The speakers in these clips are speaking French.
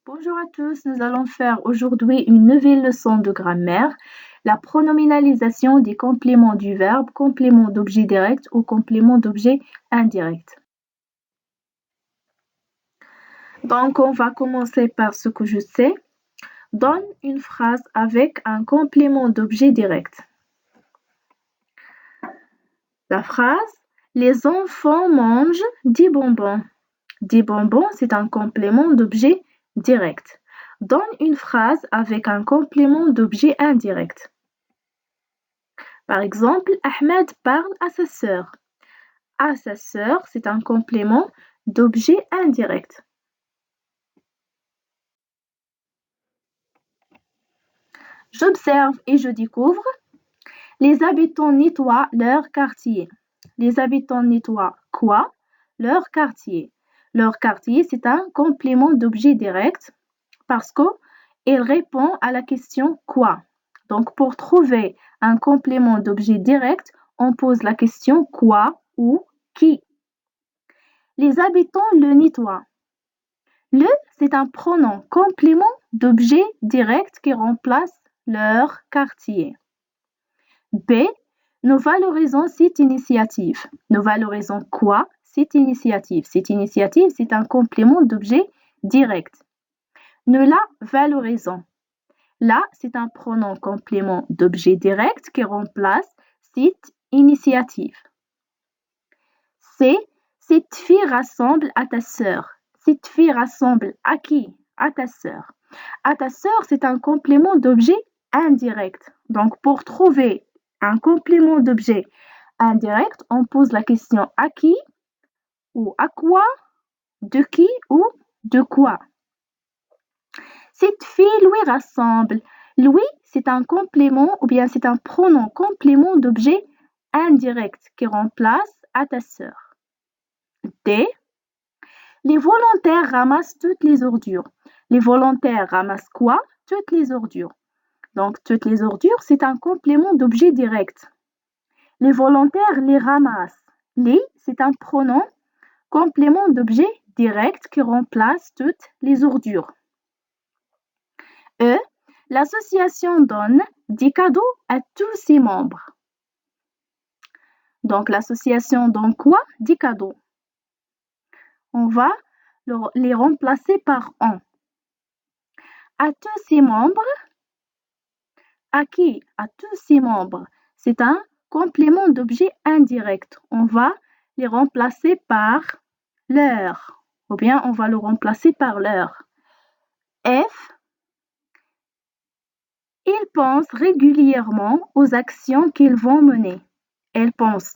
Bonjour à tous, nous allons faire aujourd'hui une nouvelle leçon de grammaire, la pronominalisation des compléments du verbe, complément d'objet direct ou complément d'objet indirect. Donc, on va commencer par ce que je sais. Donne une phrase avec un complément d'objet direct. La phrase « Les enfants mangent des bonbons ». Des bonbons, c'est un complément d'objet direct. Donne une phrase avec un complément d'objet indirect. Par exemple, Ahmed parle à sa sœur. À sa sœur, c'est un complément d'objet indirect. J'observe et je découvre. Les habitants nettoient leur quartier. Les habitants nettoient quoi? Leur quartier. Leur quartier, c'est un complément d'objet direct parce qu'il répond à la question quoi. Donc, pour trouver un complément d'objet direct, on pose la question quoi ou qui. Les habitants le nettoient. Le, c'est un pronom complément d'objet direct qui remplace leur quartier. B, nous valorisons cette initiative. Nous valorisons quoi? Cette initiative. Cette initiative, c'est un complément d'objet direct. Nous la valorisons. Là, c'est un pronom complément d'objet direct qui remplace cette initiative. C, cette fille rassemble à ta sœur. Cette fille rassemble à qui? À ta sœur. À ta sœur, c'est un complément d'objet indirect. Donc, pour trouver un complément d'objet indirect, on pose la question à qui ou à quoi, de qui ou de quoi. Cette fille lui rassemble. Lui, c'est un complément ou bien c'est un pronom complément d'objet indirect qui remplace à ta sœur. D. Les volontaires ramassent toutes les ordures. Les volontaires ramassent quoi? Toutes les ordures. Donc, toutes les ordures, c'est un complément d'objet direct. Les volontaires les ramassent. Les, c'est un pronom complément d'objet direct qui remplace toutes les ordures. E, l'association donne des cadeaux à tous ses membres. Donc, l'association donne quoi? Des cadeaux. On va les remplacer par on. À tous ses membres. À qui? À tous ses membres. C'est un complément d'objet indirect. On va les remplacer par leur. Ou bien on va le remplacer par leur. F. Ils pensent régulièrement aux actions qu'ils vont mener. Elles pensent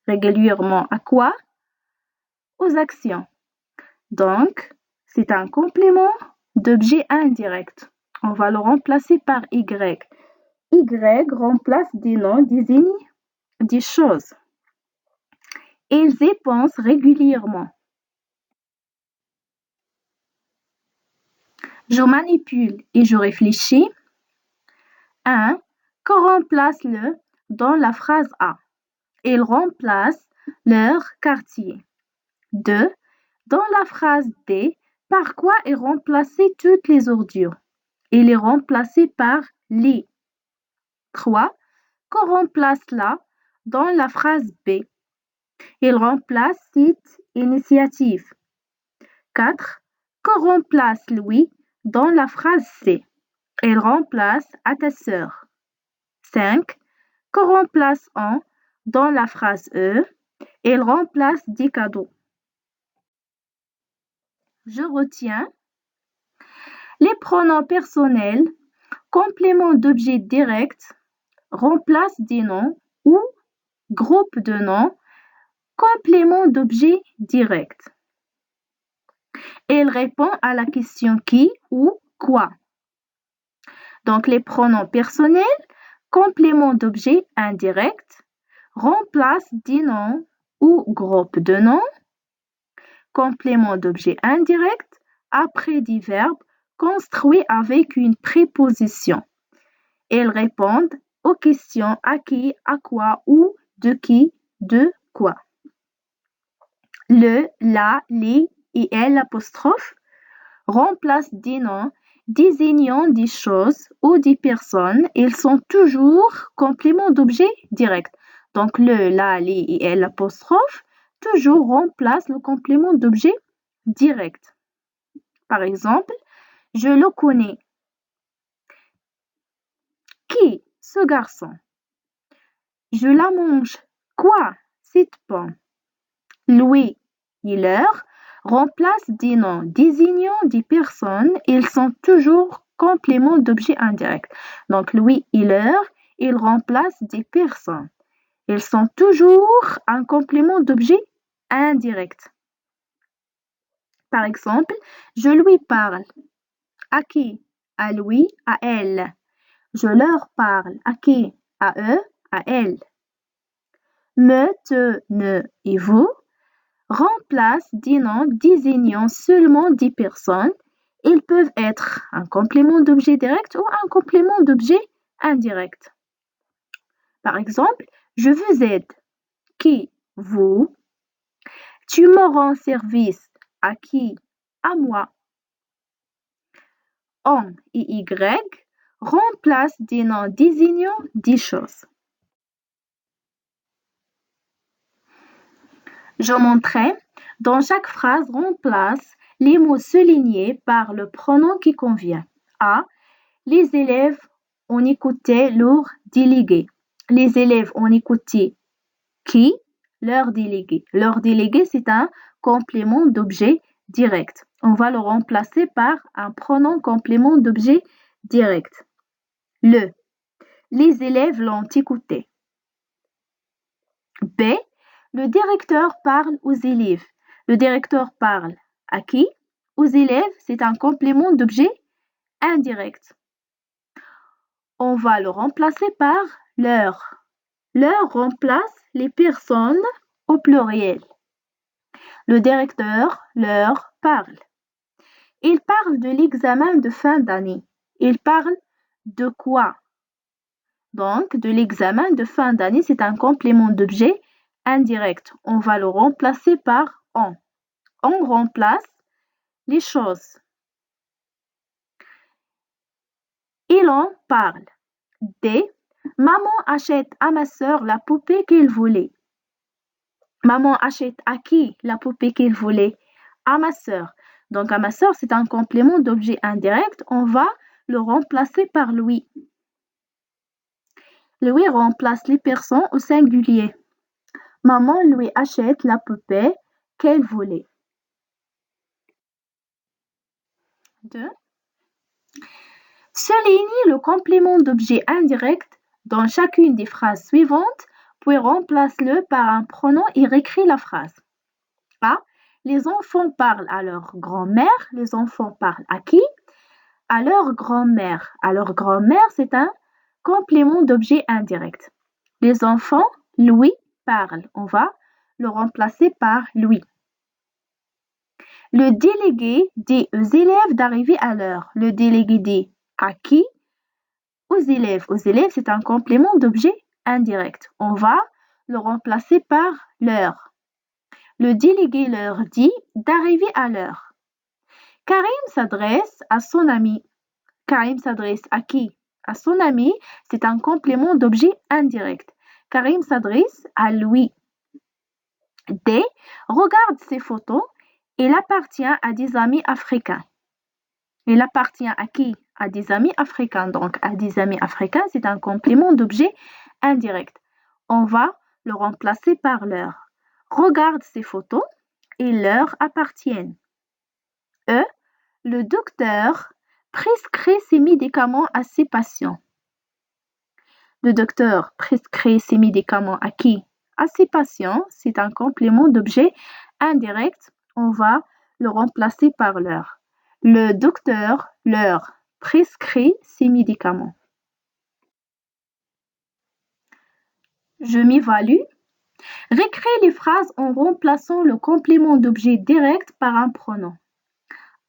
régulièrement à quoi? Aux actions. Donc, c'est un complément d'objet indirect. On va le remplacer par Y. Y remplace des noms, désigne des choses. Ils y pensent régulièrement. Je manipule et je réfléchis. 1. Qu'on remplace le dans la phrase A. Ils remplacent leur quartier. 2. Dans la phrase D, par quoi est remplacé toutes les ordures? Il est remplacé par les. 3. Qu'on remplace là dans la phrase B. Il remplace cette initiative. 4. Qu'on remplace lui dans la phrase C. Il remplace à ta sœur. 5. Qu'on remplace en dans la phrase E. Il remplace des cadeaux. Je retiens les pronoms personnels, compléments d'objets directs, remplacent des noms ou groupes de noms, compléments d'objets directs. Il répond à la question qui ou quoi. Donc les pronoms personnels, compléments d'objets indirects, remplacent des noms ou groupes de noms, compléments d'objets indirects, après des verbes construits avec une préposition. Ils répondent aux questions à qui, à quoi, où, de qui, de quoi. Le, la, les et elle apostrophe remplacent des noms désignant des choses ou des personnes. Ils sont toujours compléments d'objet direct. Donc le, la, les et elle apostrophe toujours remplacent le complément d'objet direct. Par exemple, je le connais. Qui? Ce garçon. Je la mange. Quoi? Cette pomme. Louis et leur remplacent des noms désignant des personnes. Ils sont toujours compléments d'objet indirect. Donc Louis et leur, ils remplacent des personnes. Ils sont toujours un complément d'objet indirect. Par exemple, je lui parle. À qui? À lui, à elle. Je leur parle. À qui? À eux, à elles. Me, te, ne et vous remplacent des noms désignant seulement des personnes. Ils peuvent être un complément d'objet direct ou un complément d'objet indirect. Par exemple, je vous aide. Qui? Vous. Tu me rends service. À qui? À moi. On et Y remplacent des noms désignant des choses. Je montrais, dans chaque phrase, remplace les mots soulignés par le pronom qui convient. A. Les élèves ont écouté leur délégué. Les élèves ont écouté qui? Leur délégué. Leur délégué, c'est un complément d'objet direct. On va le remplacer par un pronom complément d'objet direct. Le. Les élèves l'ont écouté. B. Le directeur parle aux élèves. Le directeur parle à qui? Aux élèves, c'est un complément d'objet indirect. On va le remplacer par leur. Leur remplace les personnes au pluriel. Le directeur leur parle. Il parle de l'examen de fin d'année. Il parle de quoi? Donc, de l'examen de fin d'année, c'est un complément d'objet indirect. On va le remplacer par on. On remplace les choses. Il en parle. D. Maman achète à ma sœur la poupée qu'elle voulait. Maman achète à qui la poupée qu'elle voulait? À ma sœur. Donc, à ma sœur, c'est un complément d'objet indirect. On va le remplacer par lui. Lui remplace les personnes au singulier. Maman lui achète la poupée qu'elle voulait. 2. Soulignez le complément d'objet indirect dans chacune des phrases suivantes, puis remplace-le par un pronom et réécris la phrase. A. Les enfants parlent à leur grand-mère. Les enfants parlent à qui? À leur grand-mère. À leur grand-mère, c'est un complément d'objet indirect. Les enfants, lui, parlent. On va le remplacer par lui. Le délégué dit aux élèves d'arriver à l'heure. Le délégué dit à qui? Aux élèves. Aux élèves, c'est un complément d'objet indirect. On va le remplacer par l'heure. Le délégué leur dit d'arriver à l'heure. Karim s'adresse à son ami. Karim s'adresse à qui? À son ami, c'est un complément d'objet indirect. Karim s'adresse à lui. D. Regarde ces photos. Il appartient à des amis africains. Il appartient à qui? À des amis africains. Donc, à des amis africains, c'est un complément d'objet indirect. On va le remplacer par leur. Regarde ces photos. Ils leur appartiennent. E. Le docteur prescrit ses médicaments à ses patients. Le docteur prescrit ses médicaments à qui? À ses patients. C'est un complément d'objet indirect. On va le remplacer par leur. Le docteur leur prescrit ses médicaments. Je m'évalue. Récrée les phrases en remplaçant le complément d'objet direct par un pronom.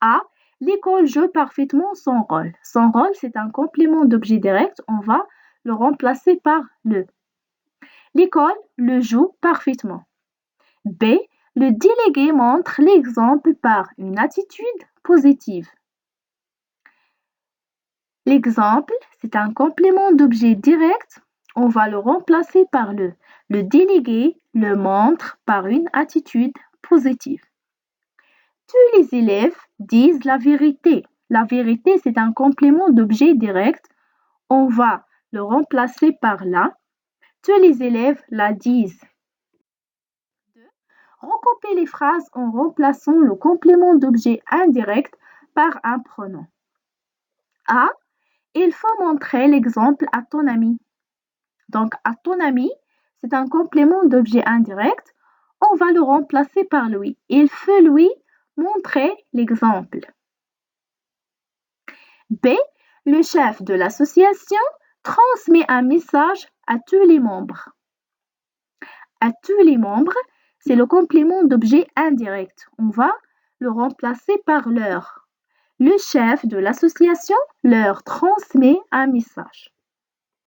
A. L'école joue parfaitement son rôle. Son rôle, c'est un complément d'objet direct. On va le remplacer par le. L'école le joue parfaitement. B. Le délégué montre l'exemple par une attitude positive. L'exemple, c'est un complément d'objet direct. On va le remplacer par le. Le délégué le montre par une attitude positive. Tous les élèves disent la vérité. La vérité, c'est un complément d'objet direct. On va le remplacer par la. Tous les élèves la disent. Recoupez les phrases en remplaçant le complément d'objet indirect par un pronom. A. Il faut montrer l'exemple à ton ami. Donc, à ton ami, c'est un complément d'objet indirect. On va le remplacer par lui. Il faut lui montrer l'exemple. B. Le chef de l'association transmet un message à tous les membres. À tous les membres, c'est le complément d'objet indirect. On va le remplacer par leur. Le chef de l'association leur transmet un message.